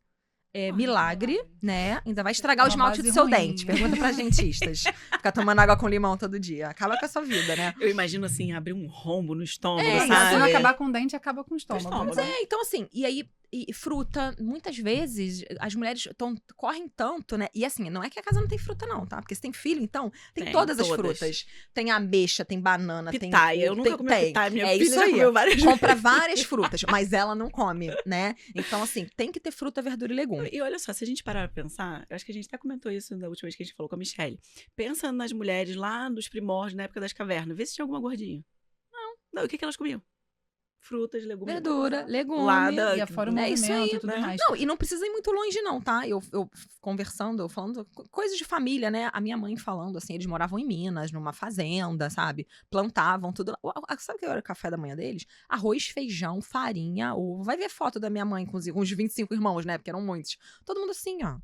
B: milagre, né? Ainda vai estragar o esmalte do seu dente. Pergunta pra dentistas. Ficar tomando água com limão todo dia. Acaba com a sua vida, né?
C: Eu imagino, assim, abrir um rombo no estômago,
A: Se
C: sabe?
A: não acabar com o dente, acaba com o estômago.
B: Mas então assim, e aí... E fruta, muitas vezes, as mulheres correm tanto, né? E assim, não é que a casa não tem fruta, não, tá? Porque se tem filho, então, tem todas as frutas. Tem ameixa, tem banana,
C: pitaia. Eu nunca comi pitaia, minha filha
B: isso
C: já
B: aí.
C: comeu várias vezes.
B: Compra várias frutas, mas ela não come, né? Então, assim, tem que ter fruta, verdura e legume.
C: E olha só, se a gente parar pra pensar, eu acho que a gente até comentou isso da última vez que a gente falou com a Michelle. Pensa nas mulheres lá dos primórdios, na época das cavernas. Vê se tinha alguma gordinha. Não, o que elas comiam? frutas, legumes.
B: Verdura, legume.
C: Lada,
A: E fora o
B: É isso
A: movimento
B: aí,
A: e tudo
C: né?
A: mais.
B: Não, e não precisa ir muito longe, não, tá? Eu conversando, falando coisas de família, né? A minha mãe falando, assim, eles moravam em Minas, numa fazenda, sabe? Plantavam tudo. Sabe o que era o café da manhã deles? Arroz, feijão, farinha, ovo. Vai ver foto da minha mãe com os 25 irmãos, né? Porque eram muitos. Todo mundo assim, ó.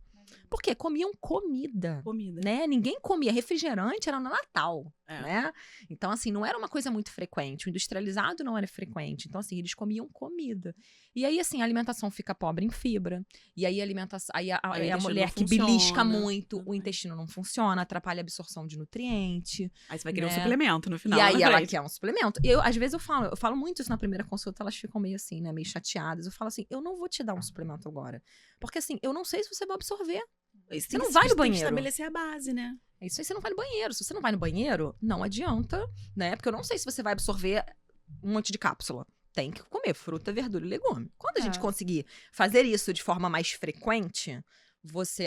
B: Por quê? Comiam comida. Né? Ninguém comia refrigerante, era no Natal, né? Então, assim, não era uma coisa muito frequente. O industrializado não era frequente. Então, assim, eles comiam comida. E aí, assim, a alimentação fica pobre em fibra. E aí, a alimentação... Aí a mulher que belisca muito, o intestino não funciona, atrapalha a absorção de nutriente.
C: Aí você vai querer um
B: né?
C: suplemento no final.
B: E aí,
C: na
B: ela
C: frente.
B: quer um suplemento. E às vezes, eu falo muito isso na primeira consulta, elas ficam meio assim, né? Meio chateadas. Eu falo assim, eu não vou te dar um suplemento agora. Porque, assim, eu não sei se você vai absorver. Você não vai no
C: Tem
B: banheiro.
C: que estabelecer a base, né?
B: É isso aí, você não vai no banheiro. Se você não vai no banheiro, não adianta, né? Porque eu não sei se você vai absorver um monte de cápsula. Tem que comer fruta, verdura e legume. Quando a gente conseguir fazer isso de forma mais frequente,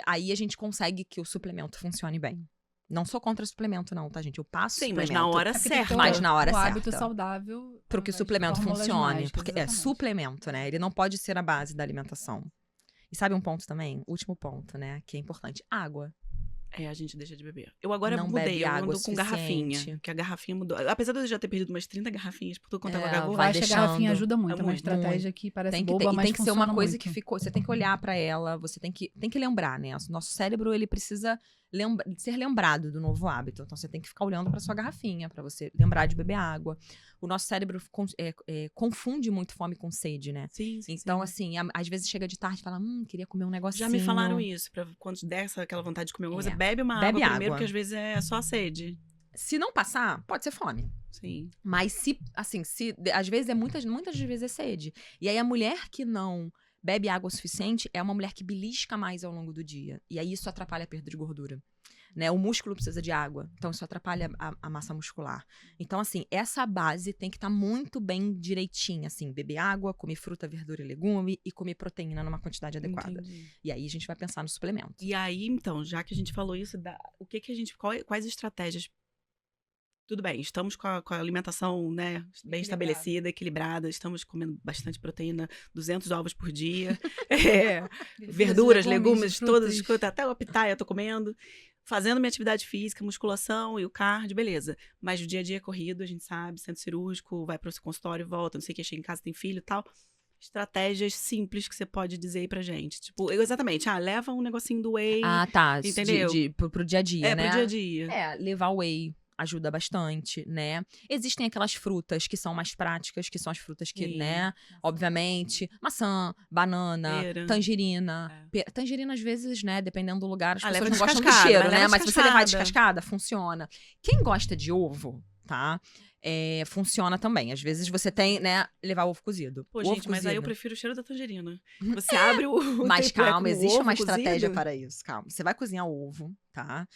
B: aí a gente consegue que o suplemento funcione bem. Não sou contra suplemento, não, tá, gente? Eu passo
C: Sim,
B: suplemento.
C: mas na hora certa.
B: Mas na hora
A: o
B: certa.
A: hábito saudável.
B: Para que o
A: através de
B: suplemento
A: fórmulas
B: funcione.
A: mágicas,
B: Porque é
A: exatamente.
B: suplemento, né? Ele não pode ser a base da alimentação. E sabe um ponto também? Último ponto, né? Que é importante. Água.
C: A gente deixa de beber. Eu agora
B: Não
C: mudei,
B: bebe
C: eu
B: água
C: ando com garrafinha.
B: suficiente.
C: Que a garrafinha mudou. Apesar de eu já ter perdido umas 30 garrafinhas por tudo quanto é lugar
B: vai
C: gordo.
A: Acho que a garrafinha
B: deixando.
A: ajuda muito. É uma
C: muito,
A: estratégia que parece
B: Tem que
A: boba,
B: ter,
A: mas
B: tem que ser uma
A: funciona
B: coisa
A: muito.
B: que ficou. Você tem que olhar pra ela, você tem que lembrar, né? O nosso cérebro, ele precisa ser lembrado do novo hábito. Então, você tem que ficar olhando pra sua garrafinha, pra você lembrar de beber água. O nosso cérebro confunde muito fome com sede, né?
C: Sim,
B: Então, assim, às vezes chega de tarde e fala, queria comer um negocinho.
C: Já me falaram isso. Pra quando der aquela vontade de comer alguma coisa, bebe uma
B: Bebe
C: água primeiro,
B: água.
C: porque às vezes é só a sede.
B: Se não passar, pode ser fome.
C: Sim.
B: Mas às vezes muitas vezes é sede. E aí a mulher que não bebe água o suficiente é uma mulher que belisca mais ao longo do dia. E aí isso atrapalha a perda de gordura. Né? O músculo precisa de água, então isso atrapalha a massa muscular. Então, assim, essa base tem que estar muito bem direitinha, assim, beber água, comer fruta, verdura e legume e comer proteína numa quantidade adequada.
C: Entendi.
B: E aí a gente vai pensar no suplemento.
C: E aí, então, já que a gente falou isso, o que a gente, quais estratégias? Tudo bem, estamos com a alimentação, né, bem estabelecida, equilibrada, estamos comendo bastante proteína, 200 ovos por dia, verduras, legumes, todas, até a pitaia eu tô comendo, fazendo minha atividade física, musculação e o cardio, beleza. Mas o dia a dia é corrido, a gente sabe, centro cirúrgico, vai para o consultório, volta, não sei o que, chega em casa, tem filho e tal. Estratégias simples que você pode dizer aí pra gente. Tipo, exatamente, leva um negocinho do whey.
B: Ah, tá.
C: Entendeu?
B: Pro dia a dia, né?
C: Pro dia a dia.
B: Levar o whey ajuda bastante, né? Existem aquelas frutas que são mais práticas, que são as frutas que,
C: Sim.
B: né? Obviamente, maçã, banana,
C: Pera.
B: tangerina. Tangerina, às vezes, né? Dependendo do lugar, as pessoas
C: leva
B: não gostam do
C: descascada,
B: cheiro,
C: mas
B: né?
C: leva
B: Mas se você levar
C: descascada.
B: descascada, funciona. Quem gosta de ovo, tá? Funciona também. Às vezes você tem, né? Levar ovo cozido.
C: Pô,
B: ovo
C: gente, mas aí eu
B: cozido.
C: prefiro o cheiro da tangerina. Você abre o
B: Mas
C: templé
B: calma,
C: com
B: existe
C: ovo
B: uma estratégia
C: cozido.
B: para isso. Calma. Você vai cozinhar o ovo, tá?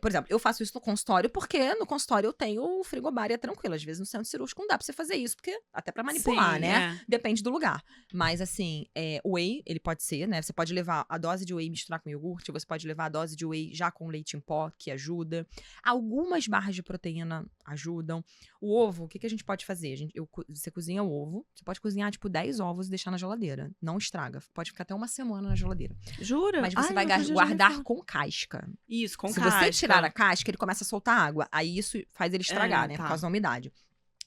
B: Por exemplo, eu faço isso no consultório porque no consultório eu tenho o frigobar e é tranquilo. Às vezes no centro cirúrgico não dá pra você fazer isso, porque até pra manipular,
C: Sim,
B: né? Depende do lugar. Mas assim, o whey, ele pode ser, né? Você pode levar a dose de whey e misturar com iogurte, você pode levar a dose de whey já com leite em pó, que ajuda. Algumas barras de proteína ajudam. O ovo, o que a gente pode fazer? Você cozinha o ovo, você pode cozinhar tipo 10 ovos e deixar na geladeira. Não estraga. Pode ficar até uma semana na geladeira.
C: Jura?
B: Mas você vai guardar com casca.
C: Isso, com
B: Se
C: casca.
B: você tirar a casca, ele começa a soltar água. Aí isso faz ele estragar, né?
C: tá.
B: Por causa da umidade.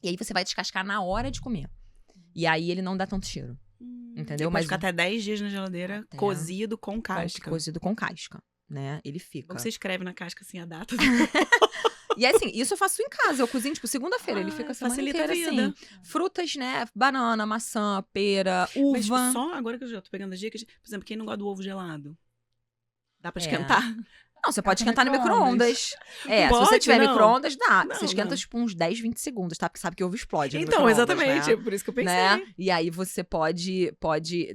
B: E aí você vai descascar na hora de comer. E aí ele não dá tanto cheiro. Entendeu?
C: Mas
B: Mas
C: fica até 10 dias na geladeira,
B: Até.
C: cozido com casca.
B: cozido com casca, né? Ele fica.
C: Você escreve na casca assim a data.
B: E assim, isso eu faço em casa. Eu cozinho, tipo, segunda-feira. Ele fica a semana
C: facilita
B: inteira
C: a vida.
B: assim. Frutas, né? Banana, maçã, pera, uva.
C: Mas só agora que eu já tô pegando as dicas, por exemplo, quem não gosta do ovo gelado? Dá pra esquentar?
B: Não, você pode
A: com
B: esquentar no
A: micro-ondas.
B: micro-ondas. Se
C: Pode,
B: você tiver
C: não.
B: micro-ondas, dá.
C: Não,
B: Você esquenta,
C: não.
B: tipo, uns 10, 20 segundos, tá? Porque sabe que ovo explode no
C: Então,
B: micro-ondas,
C: exatamente.
B: né?
C: É por isso que eu pensei.
B: Né? E aí você pode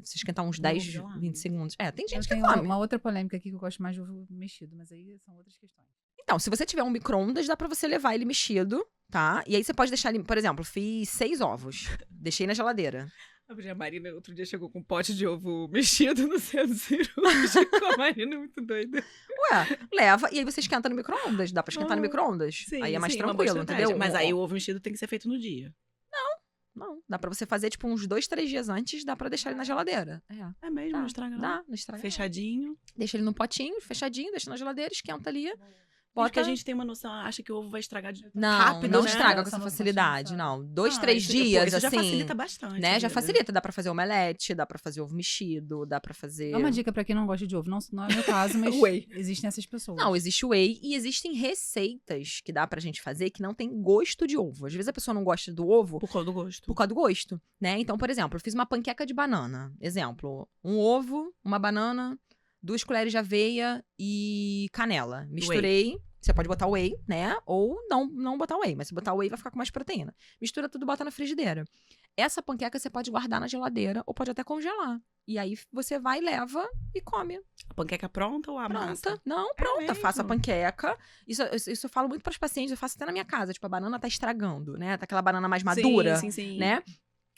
B: se esquentar uns 10,
C: ovo gelado.
B: 20 segundos. Tem
A: Eu
B: gente que
A: tenho
B: come.
A: uma outra polêmica aqui que eu gosto mais de ovo mexido, mas aí são outras questões.
B: Então, se você tiver um micro-ondas, dá pra você levar ele mexido, tá? E aí você pode deixar ele, por exemplo, fiz 6 ovos. Deixei na geladeira.
C: A Marina outro dia chegou com um pote de ovo mexido no centro cirúrgico. A Marina é muito doida.
B: Ué, leva e aí você esquenta no micro-ondas. Dá pra esquentar no micro-ondas.
C: Sim,
B: Aí é mais
C: sim, uma boa
B: tranquilo,
C: estratégia.
B: entendeu?
C: Mas aí o ovo mexido tem que ser feito no dia.
B: Não. Dá pra você fazer, tipo, uns 2, 3 dias antes, dá pra deixar ele na geladeira.
C: É mesmo,
B: Dá,
C: não estraga não.
B: Dá, não estraga.
C: Fechadinho.
B: Deixa ele num potinho, fechadinho, deixa na geladeira, esquenta ali.
C: Porque a gente tem uma noção, acha que o ovo vai estragar
B: Não,
C: rápido,
B: não
C: né?
B: estraga com
A: Essa
B: essa
A: noção
B: facilidade,
A: sabe.
B: não. 2, 3
C: isso,
B: dias,
C: isso
B: assim.
C: já facilita bastante.
B: Né,
C: a
B: já
C: vida.
B: facilita. Dá pra fazer omelete, dá pra fazer ovo mexido, dá pra fazer...
A: Dá uma dica pra quem não gosta de ovo. Não é meu caso, mas
C: Whey.
A: existem essas pessoas.
B: Não, existe whey e existem receitas que dá pra gente fazer que não tem gosto de ovo. Às vezes a pessoa não gosta do ovo
C: Por causa do gosto.
B: por causa do gosto, né? Então, por exemplo, eu fiz uma panqueca de banana. Exemplo, um ovo, uma banana, 2 colheres de aveia e canela. Misturei. Você pode botar whey, né? Ou não botar whey. Mas se botar whey, vai ficar com mais proteína. Mistura tudo e bota na frigideira. Essa panqueca você pode guardar na geladeira ou pode até congelar. E aí você vai, leva e come.
C: A panqueca pronta ou a massa?
B: Pronta. Não, pronta.
C: mesmo?
B: Faça a panqueca. Isso eu falo muito para os pacientes, eu faço até na minha casa. Tipo, a banana tá estragando, né? Tá aquela banana mais madura,
C: Sim.
B: né?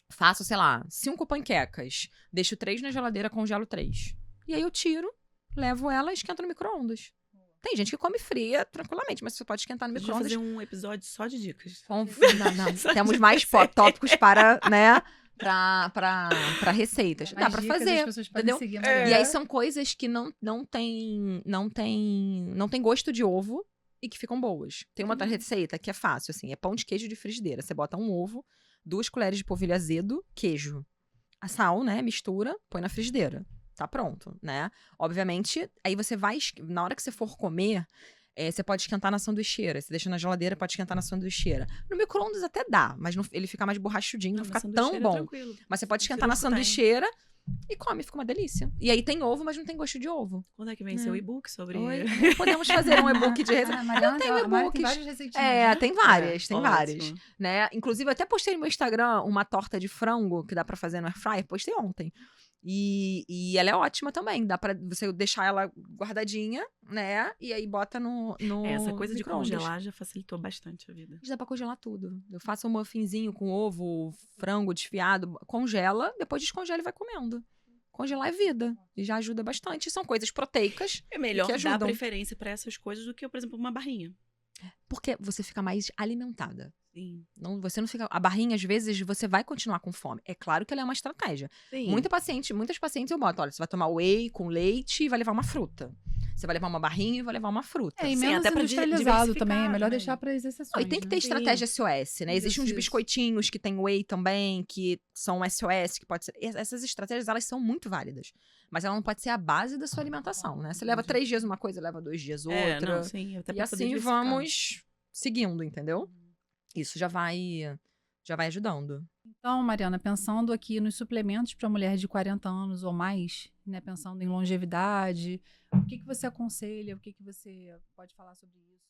B: Faço, sei lá, 5 panquecas. Deixo 3 na geladeira, congelo 3. E aí eu tiro, levo ela e esquento no micro-ondas. Tem gente que come fria tranquilamente, mas você pode esquentar no
C: A gente vai
B: micro-ondas.
C: fazer um episódio só de dicas.
B: Não. Temos mais tópicos para, né? Pra receitas. Dá pra fazer, entendeu? E aí são coisas que não tem gosto de ovo e que ficam boas. Tem uma outra receita que é fácil, assim, é pão de queijo de frigideira. Você bota um ovo, 2 colheres de polvilho azedo, queijo, a sal, né? Mistura, põe na frigideira. Tá pronto, né? Obviamente, aí você vai, na hora que você for comer, você pode esquentar na sanduicheira. Você deixa na geladeira, pode esquentar na sanduicheira. No micro-ondas até dá, mas ele fica mais borrachudinho, não fica tão bom.
C: Tranquilo.
B: Mas você pode esquentar na sanduicheira e come, fica uma delícia. E aí tem ovo, mas não tem gosto de ovo.
C: Quando é que vem seu e-book sobre...
B: Oi, podemos fazer um e-book de receita.
A: Mariana,
B: Eu tenho e-books.
A: tem várias receitinhas. né?
B: Tem várias, tem
C: ótimo.
B: várias. Né? Inclusive, eu até postei no meu Instagram uma torta de frango que dá pra fazer no air fryer. Postei ontem. E ela é ótima também. Dá pra você deixar ela guardadinha, né? E aí bota no
C: Essa coisa de
B: micro-ondas.
C: congelar já facilitou bastante a vida.
B: Dá pra congelar tudo. Eu faço um muffinzinho com ovo, frango desfiado, congela, depois descongela e vai comendo. Congelar é vida. E já ajuda bastante. São coisas proteicas.
C: É melhor
B: que
C: dar
B: ajudam.
C: preferência pra essas coisas do que, por exemplo, uma barrinha.
B: Porque você fica mais alimentada.
C: Sim.
B: Você não fica. A barrinha, às vezes, você vai continuar com fome. É claro que ela é uma estratégia.
C: Sim.
B: Muitas pacientes eu boto, olha, você vai tomar whey com leite e vai levar uma fruta. Você vai levar uma barrinha e vai levar uma fruta.
A: E
C: Sim,
A: menos
C: até pra
A: industrializado também. É
C: diversificar
A: melhor
C: também.
A: deixar para as exceções.
B: E tem que ter
A: né?
B: estratégia SOS, né? Existem uns
A: Isso.
B: biscoitinhos que tem whey também, que são SOS, que pode ser. Essas estratégias, elas são muito válidas. Mas ela não pode ser a base da sua alimentação, né? Você leva 3 dias uma coisa, leva 2 dias outra.
C: Não, sim. Até
B: E
C: pra poder
B: assim
C: diversificar.
B: vamos seguindo, entendeu? Isso já vai ajudando.
A: Então, Mariana, pensando aqui nos suplementos para mulher de 40 anos ou mais, né, pensando em longevidade, o que você aconselha? O que você pode falar sobre isso?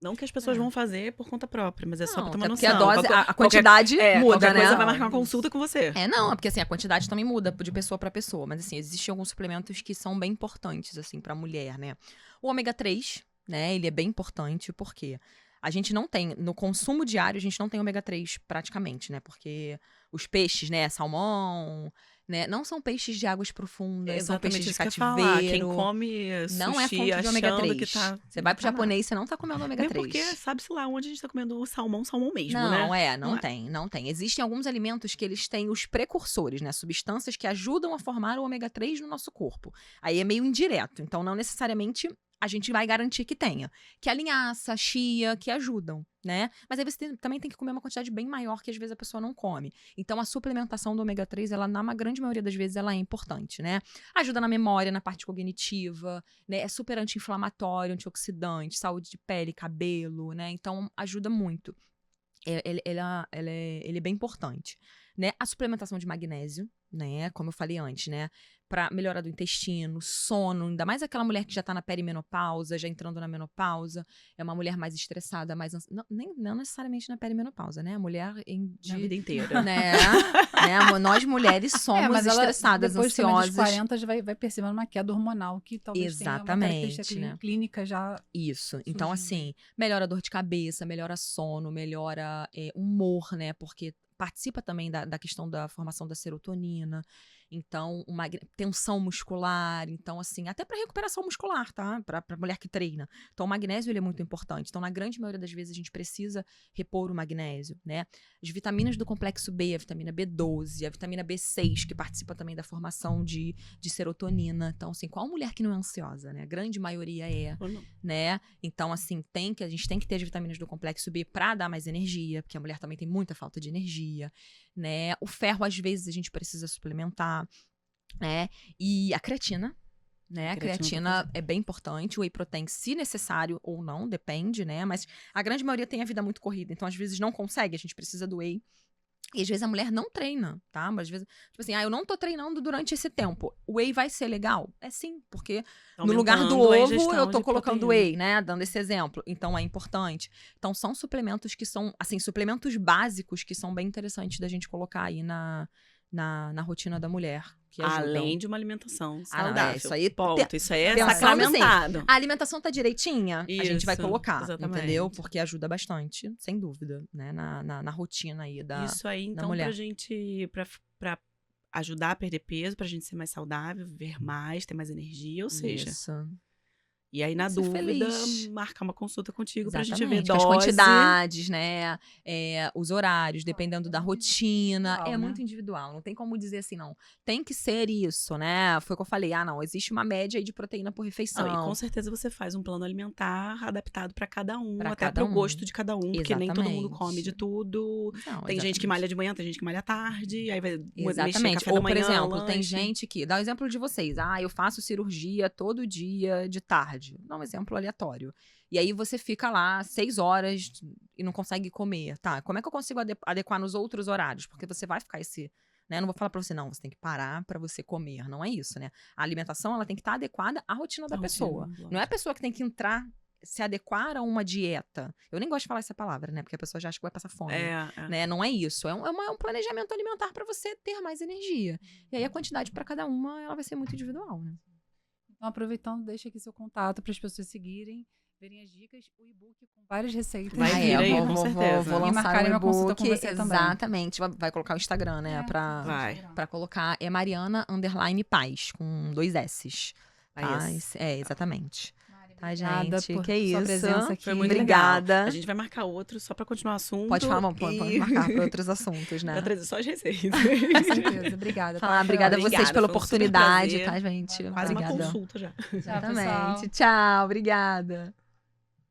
C: Não que as pessoas vão fazer por conta própria, mas é só pra ter uma
B: até
C: noção.
B: porque a dose, a
C: Qualquer-
B: quantidade muda,
C: qualquer
B: né?
C: coisa vai marcar uma consulta com você.
B: Não, é porque assim, a quantidade também muda de pessoa pra pessoa, mas assim, existem alguns suplementos que são bem importantes, assim, pra mulher, né? O ômega 3, né, ele é bem importante, porque a gente não tem, no consumo diário, a gente não tem ômega 3 praticamente, né? Porque os peixes, né, salmão, né, não são peixes de águas profundas, são peixes de
C: isso que eu ia
B: cativeiro.
C: falar. Quem come sushi
B: Não é fonte de ômega
C: achando
B: 3.
C: que tá...
B: Você vai pro
C: tá nada.
B: japonês, você não tá comendo ômega
C: Nem
B: 3.
C: porque sabe-se lá onde a gente tá comendo o salmão mesmo,
B: Não,
C: né?
B: não tem. Existem alguns alimentos que eles têm os precursores, né? Substâncias que ajudam a formar o ômega 3 no nosso corpo. Aí é meio indireto, então não necessariamente a gente vai garantir que tenha. Que a linhaça, a chia, que ajudam, né? Mas aí você também tem que comer uma quantidade bem maior que às vezes a pessoa não come. Então a suplementação do ômega 3, ela na grande maioria das vezes, ela é importante, né? Ajuda na memória, na parte cognitiva, né? É super anti-inflamatório, antioxidante, saúde de pele, cabelo, né? Então ajuda muito. Ele é bem importante, né? A suplementação de magnésio, né? Como eu falei antes, né? Pra melhora do intestino, sono, ainda mais aquela mulher que já tá na perimenopausa, já entrando na menopausa, é uma mulher mais estressada, mais não necessariamente na perimenopausa, né? A mulher
C: Na vida inteira.
B: né? Nós mulheres somos
A: mas ela,
B: estressadas,
A: depois também
B: ansiosas.
A: dos 40 já vai percebendo uma queda hormonal que talvez
B: Exatamente,
A: tenha uma característica
B: né?
A: clínica já.
B: Isso. Então,
A: surgindo.
B: assim, melhora a dor de cabeça, melhora sono, melhora humor, né? Porque participa também da questão da formação da serotonina. Então, tensão muscular. Então, assim, até para recuperação muscular, tá? Pra mulher que treina. Então, o magnésio, ele é muito importante. Então, na grande maioria das vezes, a gente precisa repor o magnésio, né? As vitaminas do complexo B, a vitamina B12, a vitamina B6, que participa também da formação de serotonina. Então, assim, qual mulher que não é ansiosa, né? A grande maioria é, né? Então, assim, a gente tem que ter as vitaminas do complexo B pra dar mais energia, porque a mulher também tem muita falta de energia, né? O ferro, às vezes, a gente precisa suplementar, né? E a creatina, né? A creatina é bem importante, o whey protein, se necessário ou não, depende, né? Mas a grande maioria tem a vida muito corrida, então às vezes não consegue, a gente precisa do whey. E às vezes a mulher não treina, tá? Mas às vezes, tipo assim, eu não tô treinando durante esse tempo. O whey vai ser legal? É sim, porque no lugar do ovo eu tô colocando whey, né? Dando esse exemplo. Então é importante. Então são suplementos que são, assim, suplementos básicos que são bem interessantes da gente colocar aí na rotina da mulher. Que
C: além de uma alimentação saudável.
B: Isso aí,
C: ponto. Isso aí é sacramentado.
B: Assim, a alimentação tá direitinha, a gente vai colocar,
C: exatamente.
B: Entendeu? Porque ajuda bastante, sem dúvida, né? Na rotina aí da mulher.
C: Isso aí, então, pra gente, pra ajudar a perder peso, pra gente ser mais saudável, viver mais, ter mais energia, ou seja... E aí, na dúvida, marcar uma consulta contigo pra gente ver dose.
B: As quantidades, né? Os horários, dependendo da rotina. É muito individual, não tem como dizer assim, não. Tem que ser isso, né? Foi o que eu falei. Não, existe uma média aí de proteína por refeição.
C: E com certeza você faz um plano alimentar adaptado pra cada um, até pro gosto de cada um. Porque nem todo mundo come de tudo. Tem gente que malha de manhã, tem gente que malha à tarde. Aí vai mexer café da manhã,
B: por exemplo,
C: lanche.
B: Tem gente que... Dá o exemplo de vocês. Eu faço cirurgia todo dia de tarde. Dá um exemplo aleatório. E aí você fica lá 6 horas e não consegue comer. Tá, como é que eu consigo adequar nos outros horários? Porque você vai ficar né? Eu não vou falar pra você, não, você tem que parar pra você comer. Não é isso, né? A alimentação, ela tem que estar adequada à rotina da pessoa. Não é a pessoa que tem que entrar, se adequar a uma dieta. Eu nem gosto de falar essa palavra, né? Porque a pessoa já acha que vai passar fome. Né? Não é isso. É um planejamento alimentar pra você ter mais energia. E aí a quantidade pra cada uma, ela vai ser muito individual, né?
A: Então, aproveitando, deixa aqui seu contato para as pessoas seguirem, verem as dicas, o e-book com várias receitas.
C: Vai vir aí, com certeza.
B: Vou lançar
A: marcarem uma consulta com você também.
B: Exatamente. Vai colocar o Instagram, né? Pra colocar. É Mariana_Paz, com 2 S's. Tá? Exatamente. Tá, gente?
A: Por
B: que isso.
A: Sua presença aqui.
C: Foi muito
B: Obrigada.
C: legal. A gente vai marcar outro só pra continuar o assunto.
B: Pode falar, pode marcar para outros assuntos, né?
C: Pra trazer só as receitas.
A: Com certeza. Obrigada.
B: Obrigada a vocês pela oportunidade, tá, gente?
C: Quase uma consulta já.
B: Exatamente. Tchau, obrigada.